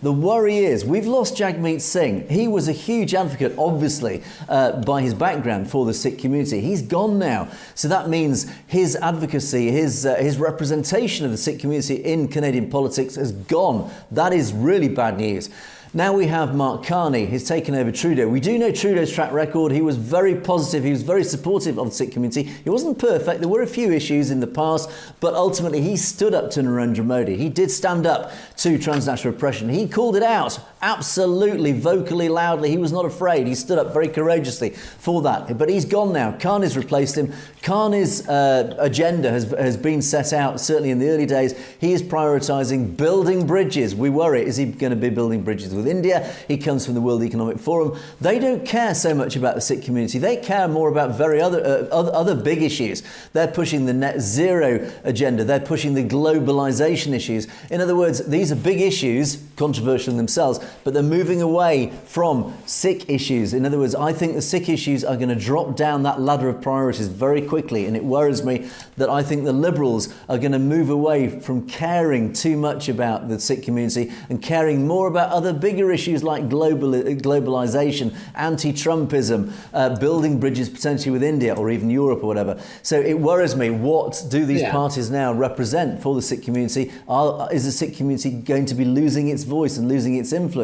The worry is we've lost Jagmeet Singh. He was a huge advocate, obviously, by his background for the Sikh community. He's gone now. So that means his advocacy, his representation of the Sikh community in Canadian politics has gone. That is really bad news. Now we have Mark Carney. He's taken over Trudeau. We do know Trudeau's track record. He was very positive. He was very supportive of the Sikh community. He wasn't perfect. There were a few issues in the past, but ultimately he stood up to Narendra Modi. He did stand up to transnational oppression. He called it out absolutely, vocally, loudly. He was not afraid. He stood up very courageously for that. But he's gone now. Carney's replaced him. Carney's agenda has been set out, certainly in the early days. He is prioritising building bridges. We worry, is he going to be building bridges with India? He comes from the World Economic Forum. They don't care so much about the Sikh community. They care more about very other big issues. They're pushing the net zero agenda. They're pushing the globalisation issues. In other words, these are big issues, controversial in themselves, but they're moving away from Sikh issues. In other words, I think the Sikh issues are going to drop down that ladder of priorities very quickly, and it worries me that I think the Liberals are going to move away from caring too much about the Sikh community and caring more about other bigger issues like globalisation, anti-Trumpism, building bridges potentially with India or even Europe or whatever. So it worries me. What do these parties now represent for the Sikh community? Is the Sikh community going to be losing its voice and losing its influence?